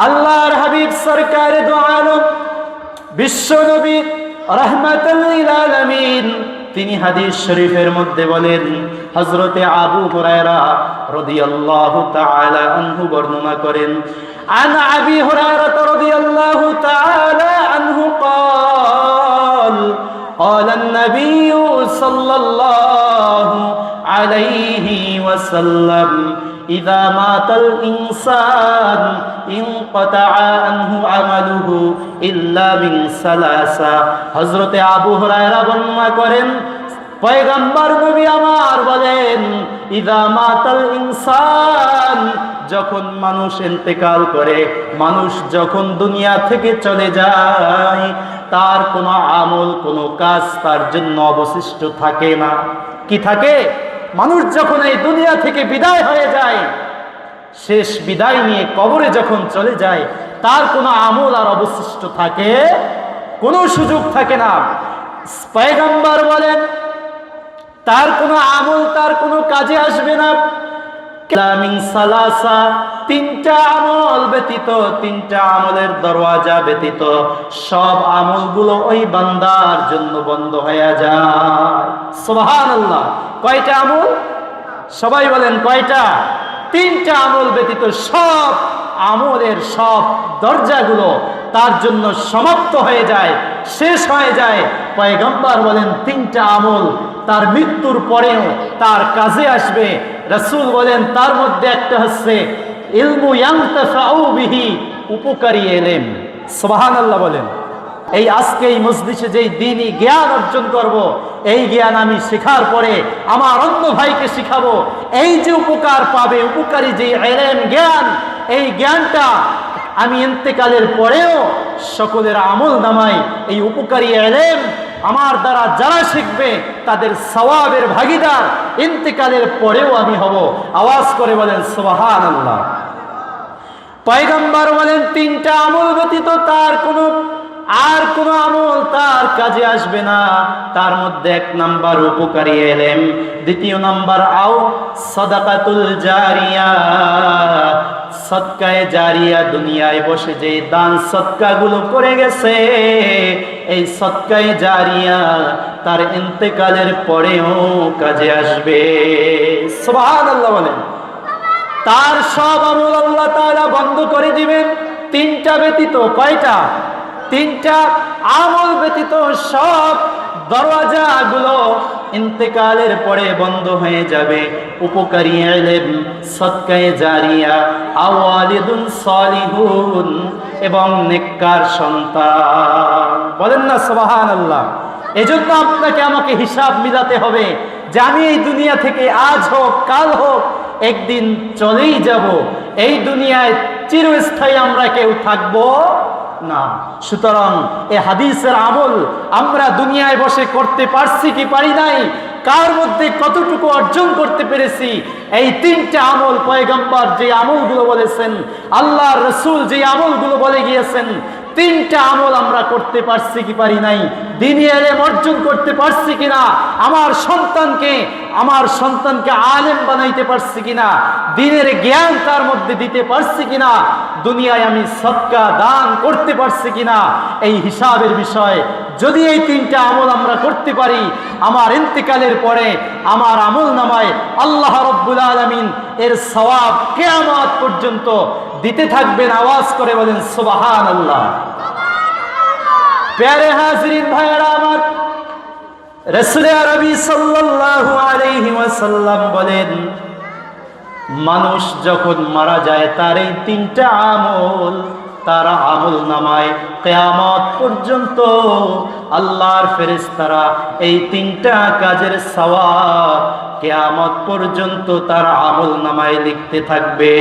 আল্লাহর হাবিব সরকারে দো আলম বিশ্ব নবী রাহমাতুল লিল আলামিন তিনি হাদিস শরীফের মধ্যে বলেন, হযরতে আবু হুরায়রা রাদিয়াল্লাহু তাআলা আনহু বর্ণনা করেন, আন আবি হুরায়রা রাদিয়াল্লাহু তাআলা আনহু قال قال النبي صلى الله عليه وسلم إذا مات الإنسان انقطع عنه عمله إلا من ثلاثة। হযরতে আবু হুরায়রা বর্ণনা করেন, পয়গম্বর নবী আমার বলেন, ইযা মাতাল ইনসান, যখন মানুষ ইন্তেকাল করে, মানুষ যখন দুনিয়া থেকে চলে যায়, তার কোনো আমল কোনো কাজ তার জন্য অবশিষ্ট থাকে না। কি থাকে? মানুষ যখন এই দুনিয়া থেকে বিদায় হয়ে যায়, শেষ বিদায় নিয়ে কবরে যখন চলে যায়, তার কোনো আমল আর অবশিষ্ট থাকে কোনো সুযোগ থাকে না। পয়গম্বর বলেন, তার কোনো আমল তার কোনো কাজে আসবে না। তিনটা আমল ব্যতীত, তিনটা আমলের দরওয়াজা ব্যতীত সব আমলগুলো ওই বান্দার জন্য বন্ধ হয়ে যায়। সুবহানাল্লাহ। কয়টা আমল? সবাই বলেন কয়টা? তিনটা আমল ব্যতীত সব আমলের সব দরজাগুলো তার জন্য সমাপ্ত হয়ে যায়, শেষ হয়ে যায়। পয়গম্বর বলেন, তিনটা আমল তার মৃত্যুর পরেও তার কাজে আসবে। রাসূল বলেন, তার মধ্যে একটা হচ্ছে ইলমু ইয়ানতাফাউ বিহি, উপকারী ইলম। সুবহানাল্লাহ বলেন। এই আজকে এই মজলিসে যেই দ্বীনি জ্ঞান অর্জন করব, এই জ্ঞান আমি শেখার পরে আমার অন্য ভাইকে শিখাবো। এই যে উপকার পাবে, উপকারী যে ইলম জ্ঞান, এই জ্ঞানটা আমি ইন্তেকালের পরেও সকলের আমল নামায় এই উপকারী ইলম আমার দ্বারা যারা শিখবে তাদের সওয়াবের ভাগীদার ইন্তেকালের পরেও আমি হব। আওয়াজ করে বলেন সুবহানাল্লাহ। পয়গম্বর বলেন, তিনটা আমল ব্যতীত তার কোনো আমল তার কাজে আসবে না। তার মধ্যে এক নাম্বার উপকারী ইলম, দ্বিতীয় নাম্বার সাদাকাতুল জারিয়া, সদকায়ে জারিয়া, দুনিয়ায় বসে যে দান সদকাগুলো করে গেছে, এই সদকায়ে জারিয়া তার ইন্তেকালের পরেও কাজে আসবে। সুবহানাল্লাহ বলেন। তার সব আমল আল্লাহ তাআলা বন্ধ করে দিবেন তিনটা ব্যতীত। কয়টা? তিনটা আমল ব্যতীত সব দরওয়াজাগুলো ইন্তেকালের পরে বন্ধ হয়ে যাবে। উপকারী ইলম, সদকায়ে জারিয়া, আওয়ালিদুন সালিহুন, এবং নেককার সন্তান। বলেন না সুবহানাল্লাহ। এজন্য আপনাকে আমাকে হিসাব মিলাতে হবে যে আমি এই দুনিয়া থেকে আজ হোক কাল হোক একদিন চলেই যাব। এই দুনিয়ায় চিরস্থায়ী আমরা কেউ থাকবো না। সুতরাং এই হাদিসের আমল আমরা দুনিয়ায় বসে করতে পারছি কি পারি নাই, কার মধ্যে কতটুকু অর্জন করতে পেরেছি, এই তিনটা আমল পয়গম্বর যে আমলগুলো বলেছেন, আল্লাহর রাসূল যে আমলগুলো বলে গিয়েছেন, তিনটা আমল আমরা করতে পারছি কি পারি নাই, দ্বীনি ইলম অর্জন করতে পারছি কিনা, আমার সন্তানকে আলেম বানাইতে পারছি কিনা, দ্বীনের জ্ঞান তার মধ্যে দিতে পারছি কিনা, দুনিয়ায় আমি সদকা দান করতে পারছি কিনা, এই হিসাবের বিষয়। যদি এই তিনটা আমল আমরা করতে পারি, আমার ইন্তেকালের পরে আমার আমল নামায় আল্লাহ রাব্বুল আলামিন এর সওয়াব কিয়ামত পর্যন্ত দিতে থাকবেন। আওয়াজ করে বলেন সুবহানাল্লাহ। প্যারে হাজরিন ভাইরা আমার, রাসূল আরবি সাল্লাল্লাহু আলাইহি ওয়াসাল্লাম বলেন, মানুষ যখন মারা যায় তার এই তিনটা আমল তার আমল নামায় কিয়ামত পর্যন্ত আল্লাহর ফেরেশতারা এই তিনটা কাজের সওয়াব কিয়ামত পর্যন্ত তার আমল নামায় লিখতে থাকবে।